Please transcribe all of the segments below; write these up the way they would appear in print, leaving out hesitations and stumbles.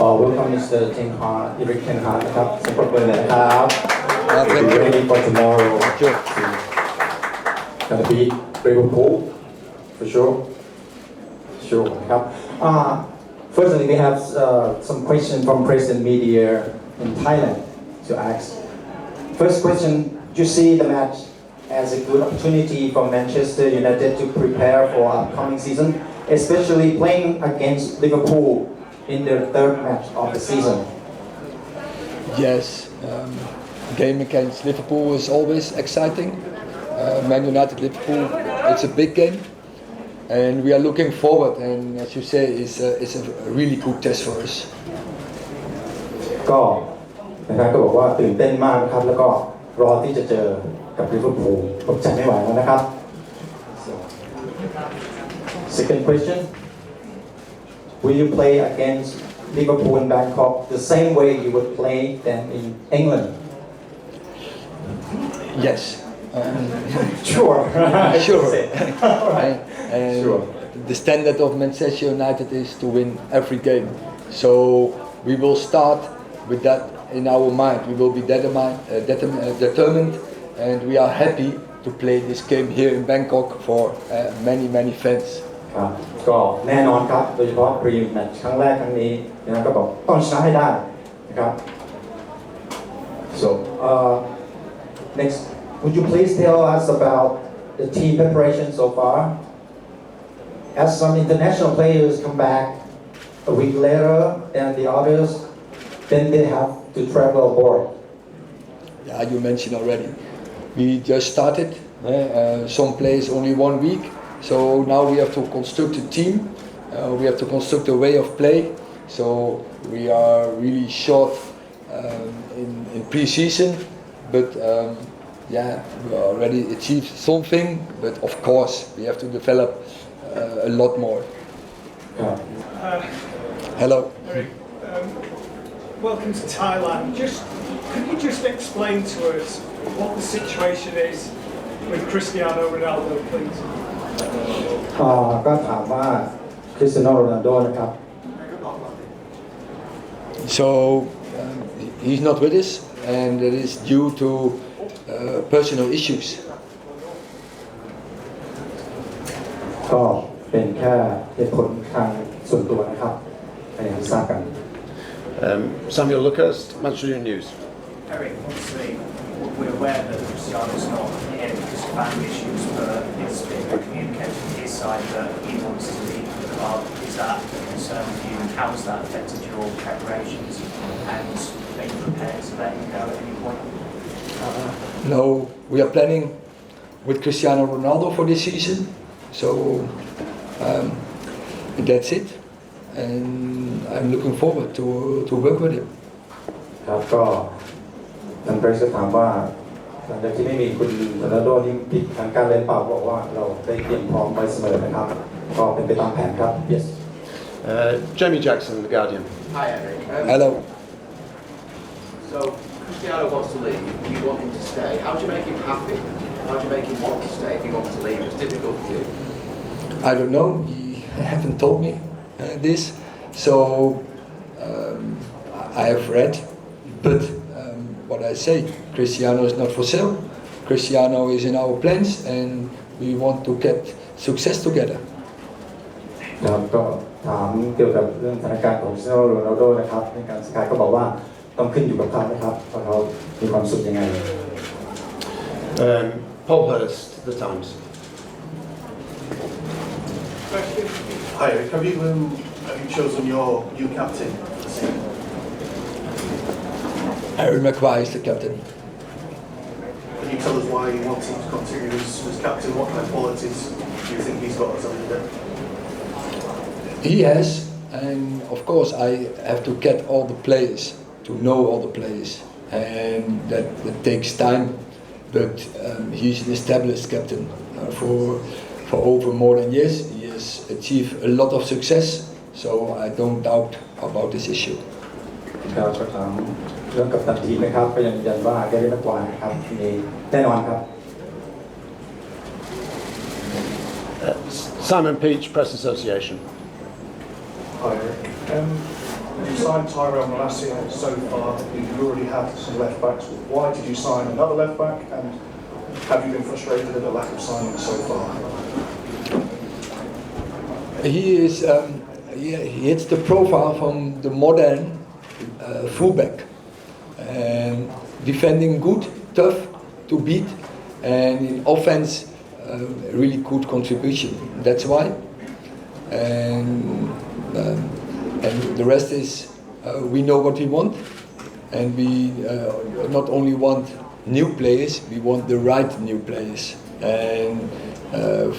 Welcome Mr. Ten Hag, Erik Ten Hag นะครับสำหรับวันนี้นะครับ Thank you. Ready for tomorrow. Sure. Gonna beat Liverpool for sure. Sure นะครับ Firstly, we have some questions from press and media in Thailand to ask. First question: do you see the match as a good opportunity for Manchester United to prepare for upcoming season, especially playing against Liverpool in their third match of the season? Yes, game against Liverpool is always exciting. Man United Liverpool, it's a big game, and we are looking forward. And as you say, it's a really good test for us. ก็นะครับก็บอกว่าตื่นเต้นมากนะครับแล้วก็รอที่จะเจอกับลิเวอร์พูลอดใจไม่ไหวแล้วนะครับ Second question: will you play against Liverpool in Bangkok the same way you would play them in England? Yes. Sure. Sure. Alright. And Sure. the standard of Manchester United is to win every game. So we will start with that in our mind. We will be determined, and we are happy to play this game here in Bangkok for many fans. ครับก็แน่นอนครับโดยเฉพาะพรีแมตช์ครั้งแรกครั้งนี้นะครับก็บอกต้องชนะให้ได้นะครับ So next, would you please tell us about the team preparation so far? As some international players come back a week later than the others, then they have to travel abroad. Yeah, you mentioned already. We just started. Some players only 1 week. So now we have to construct a team. We have to construct a way of play. So we are really short in pre-season, but we already achieved something. But of course, we have to develop a lot more. Hello. Erik, welcome to Thailand. Could you just explain to us what the situation is with Cristiano Ronaldo, please? ก็ถามว่าคริสเตียโนโรนัลโดนะครับ So he's not with us, and it is due to personal issues. ก็เป็นแค่เหตุผลทางส่วนตัวนะครับให้ทราบกัน Samuel Lucas, Manchester News. Erik, obviously, we're aware that Cristiano's not here because of family issues, but it's been communicated from his side that he wants to leave the club. Is that a concern for you? How has that affected your preparations? And are you prepared to let him go at any point? No, we are planning with Cristiano Ronaldo for this season. So that's it. And I'm looking forward to work with him. ครับก็ทางเบรสก็ถามว่าหลังจากที่ไม่มีคุณโรนัลโดนี่ผิดทางการเล่นเปล่าบอกว่าเราได้เตรียมพร้อมไว้เสมอนะครับก็เป็นไปตามแผนครับ yes Jamie Jackson, The Guardian. Hi, Erik. Hello. So, Cristiano wants to leave. You want him to stay. How do you make him happy? How do you make him want to stay if he wants to leave? It's difficult for you. I don't know. He haven't told me this. So I have read, but what I say, Cristiano is not for sale. Cristiano is in our plans, and we want to get success together. ครับก็ถามเกี่ยวกับเรื่องสถานการณ์ของคริสเตียโนโรนัลโดนะครับในการสกายก็บอกว่าต้องขึ้นอยู่กับเขานะครับว่าเขามีความสุขยังไง Paul Hurst, The Times. Question. Hi, Erik. Have you chosen your new captain? Harry Maguire is the captain. Can you tell us why you want him to continue as captain? What kind of qualities do you think he's got as a leader? He has, and of course I have to get all the players, to know all the players, and that takes time. But he's an established captain for over more than years. He has achieved a lot of success, so I don't doubt about this issue. ครับก็ถามเรื่องกัปตันทีมนะครับก็ยังยืนยันว่าแกเล่นมากกว่าครับมีแน่นอนครับ Simon Peach, Press Association. Hi, Erik. You signed Tyrell Malacia so far. You already have some left backs. Why did you sign another left back? And have you been frustrated at the lack of signing so far? He is he hits the profile from the modern fullback, and defending good, tough to beat, and in offense really good contribution. That's why, and the rest is we know what we want, and we not only want new players, we want the right new players, and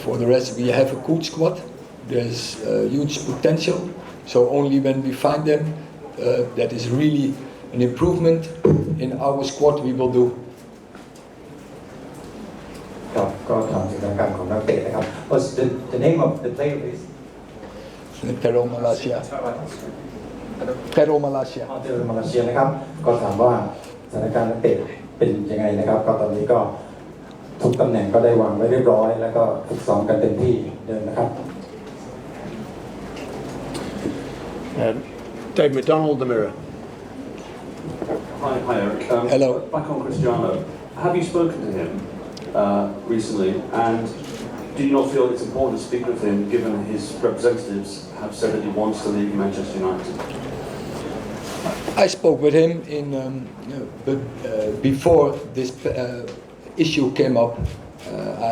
for the rest we have a good squad. There's huge potential, so only when we find them, that is really an improvement in our squad, we will do. ครับก็ถามถึงการของนักเตะนะครับ What's the name of the player please? Pero Malacia. Pero Malacia. เจอมาเลเซียนะครับก็ถามว่าสถานการณ์นักเตะเป็นยังไงนะครับก็ตอนนี้ก็ทุกตำแหน่งก็ได้วางไว้เรียบร้อยแล้วก็ฝึกซ้อมกันเต็มที่เดินนะครับ Dave McDonald, The Mirror. Hi Erik. Hello. Back on Cristiano. Have you spoken to him recently? And do you not feel it's important to speak with him, given his representatives have said that he wants to leave Manchester United? I spoke with him but before this issue came up.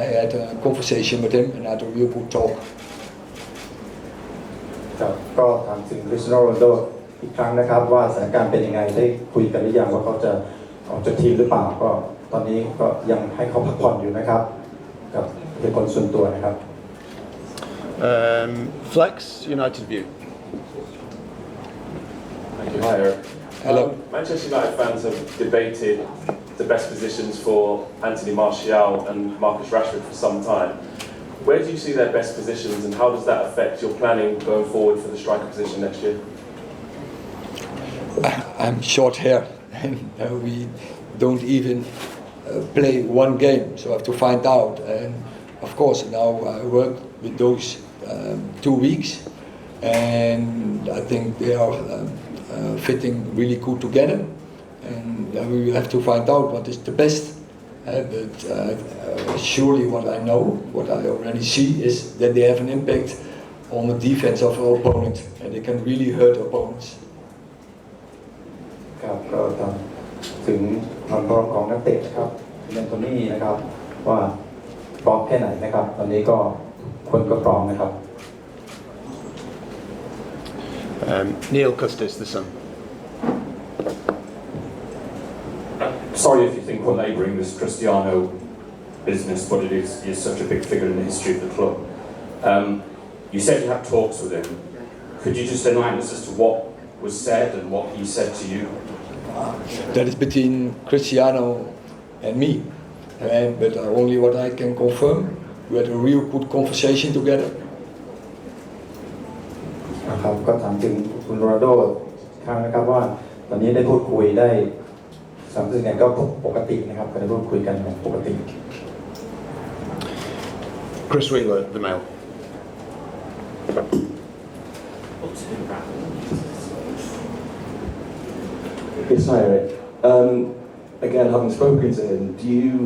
I had a conversation with him and had a real good talk. ครับก็ถามถึงคริสเตียโนโรนัลโดอีกครั้งนะครับว่าสถานการณ์เป็นยังไงได้คุยกันหรือยังว่าเขาจะออกจากทีมหรือเปล่าก็ตอนนี้ก็ยังให้เขาพักผ่อนอยู่นะครับกับเป็นคนส่วนตัวนะครับ Flex, United View. Thank you. Hi, Erik. Hello. Manchester United fans have debated the best positions for Anthony Martial and Marcus Rashford for some time. Where do you see their best positions, and how does that affect your planning going forward for the striker position next year? I'm short hair, and we don't even play one game, so I have to find out. And of course, now I work with those 2 weeks, and I think they are fitting really good together. And we will have to find out what is the best. But surely what I know, what I already see, is that they have an impact on the defense of our opponent, and they can really hurt opponents. ครับก็ถึงความพร้อมของนักเตะนะครับเรนโทนี่นะครับว่าพร้อมแค่ไหนนะครับตอนนี้ก็คนก็พร้อมนะครับ Neil Custis, The Sun. Sorry if you think we're labouring this Cristiano business, but it is such a big figure in the history of the club. You said you had talks with him. Could you just enlighten us as to what was said and what he said to you? That is between Cristiano and me. But only what I can confirm, we had a real good conversation together. นะครับก็ถามถึงคุณโรนัลโดครั้งนะครับว่าตอนนี้ได้พูดคุยได้สามสิ่งไงก็ปกตินะครับก็ได้พูดคุยกันปกติ Chris Wheeler, The Mail. Yes, hi Erik. Again, having spoken to him, do you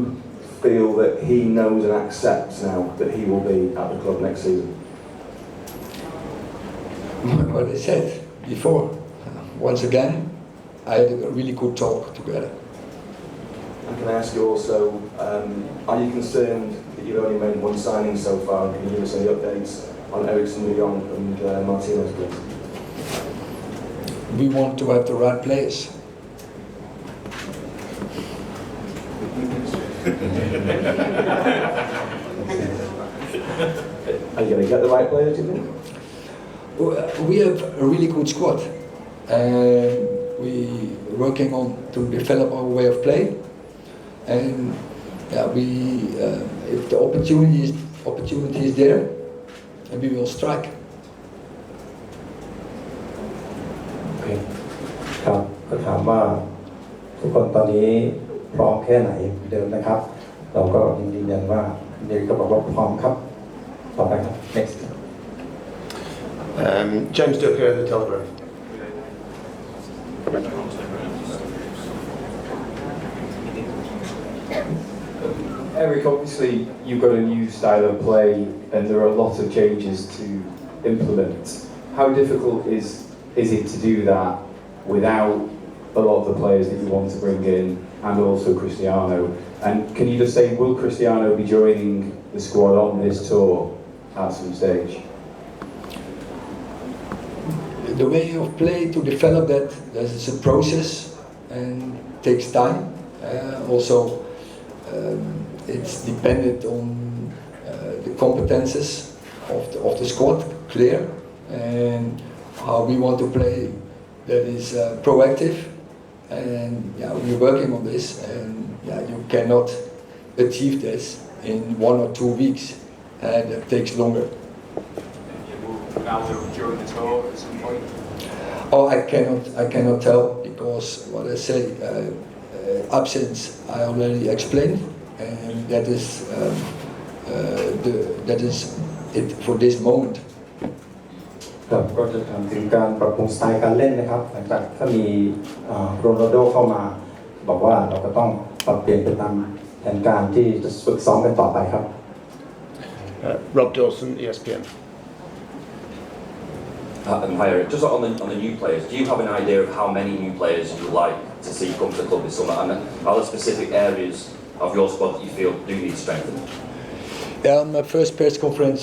feel that he knows and accepts now that he will be at the club next season? What I said before, once again, I had a really good talk together. And can I ask you also, are you concerned that you've only made one signing so far? Can you give us any updates on Eriksen, De Jong and Martinez, please? We want to have the right players. Are you going to get the right players, do you think? We have a really good squad, and we working on to develop our way of play. And if the opportunity is there, and we will strike. โอเคครับก็ถามว่าทุกคนตอนนี้พร้อมแค่ไหนเดิมนะครับเราก็ยืนยันว่าเด็กก็บอกว่าพร้อมครับต่อไปครับ next James Ducker, The Telegraph. Erik, obviously you've got a new style of play and there are a lot of changes to implement. How difficult is it to do that without a lot of the players that you want to bring in and also Cristiano? And can you just say, will Cristiano be joining the squad on this tour at some stage? The way of play to develop that, is a process and takes time. Also, it's dependent on the competences of the squad, clear, and how we want to play. That is proactive, and yeah, we're working on this. And yeah, you cannot achieve this in 1 or 2 weeks, and it takes longer. Ronaldo during the tour at some point? Oh, I cannot tell because what I say, absence I already explained, and that is it for this moment. ครับก็จะถามถึงการปรับปรุงสไตล์การเล่นนะครับหลังจากถ้ามีโรนัลโดเข้ามาบอกว่าเราก็ต้องปรับเปลี่ยนไปตามแผนการที่จะฝึกซ้อมกันต่อไปครับ Rob Dawson, ESPN. And hi Erik, just on the new players, do you have an idea of how many new players you'd like to see come to the club this summer? And are there specific areas of your squad that you feel do need strengthening? Yeah, on my first press conference,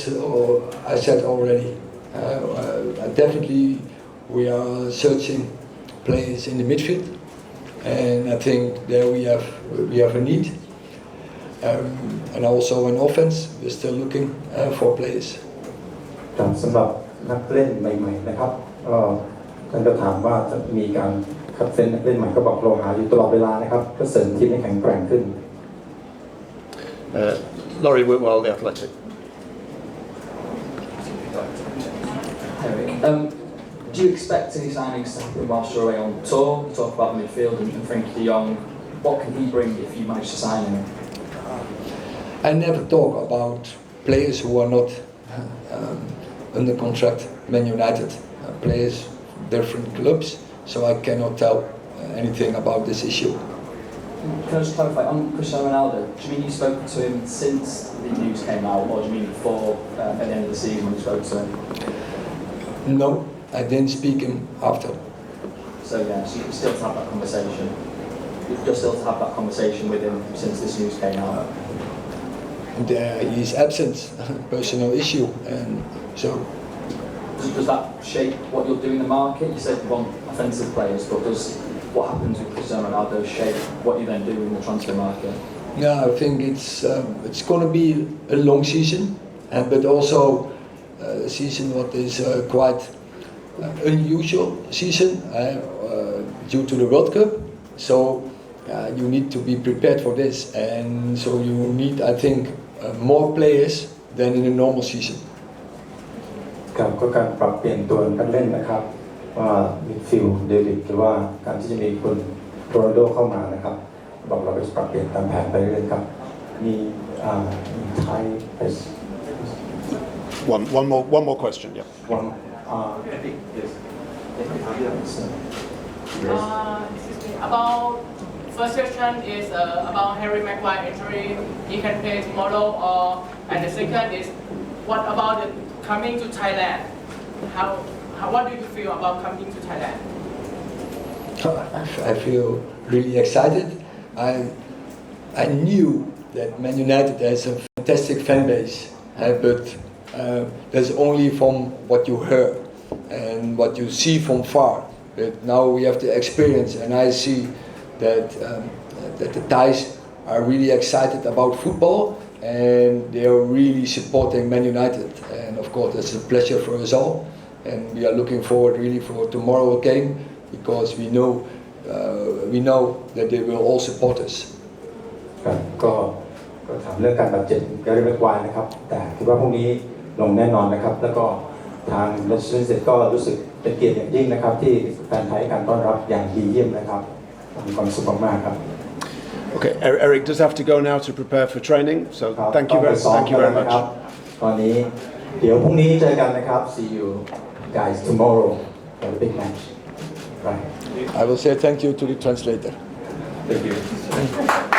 I said already, definitely we are searching players in the midfield, and I think there we have a need. And also in offence, we're still looking for players. สำหรับนักเล่นใหม่ๆนะครับท่านก็ถามว่าจะมีการคัดเฟ้นนักเล่นใหม่ก็บอกเราหาอยู่ตลอดเวลานะครับก็เสริมทีมให้แข็งแกร่งขึ้น Laurie Whitwell, The Athletic. Erik, do you expect any signings to happen whilst you're away on tour? You talk about midfield and Frankie de Jong. What can he bring if you manage to sign him? I never talk about players who are not under contract, Man United, players, different clubs, so I cannot tell anything about this issue. Can I just clarify, on Cristiano Ronaldo, do you mean you spoke to him since the news came out, or do you mean before, at the end of the season when you spoke to him? No, I didn't speak him after. So yeah, so you still have that conversation. You're still to have that conversation with him since this news came out. And he's absent, personal issue, and so. Does that shape what you'll do in the market? You said you want offensive players, but does what happens with Cristiano Ronaldo shape what you then do in the transfer market? Yeah, I think it's going to be a long season, but also a season what is quite unusual season due to the World Cup. So you need to be prepared for this, and so you need, I think, more players than in a normal season. ครับก็การปรับเปลี่ยนตัวนักเล่นนะครับว่ามิดฟิลด์เดวิดหรือว่าการที่จะมีคนโรนัลโดเข้ามานะครับบอกเราจะปรับเปลี่ยนตามแผนไปเรื่อยๆครับมีไทย One more question, yeah. One about first question is about Harry Maguire injury. He can play tomorrow, and the second is what about the coming to Thailand? What do you feel about coming to Thailand? I feel really excited. I knew that Man United has a fantastic fan base, but that's only from what you heard and what you see from far. But now we have the experience, and I see that the Thais are really excited about football, and they are really supporting Man United. And of course, it's a pleasure for us all, and we are looking forward really for tomorrow's game because we know that they will all support us. ก็ถามเรื่องการบาดเจ็บแกรี่แม็กไกวร์นะครับแต่คิดว่าพรุ่งนี้ลงแน่นอนนะครับแล้วก็ทางเลสเตอร์ซิตี้ก็รู้สึกเป็นเกียรติอย่างยิ่งนะครับที่แฟนไทยให้การต้อนรับอย่างดีเยี่ยมนะครับมีความสุขมากๆครับ Okay, Erik does have to go now to prepare for training, so thank you very much. ตอนนี้เดี๋ยวพรุ่งนี้เจอกันนะครับ See you guys tomorrow for the big match. I will say thank you to the translator. Thank you.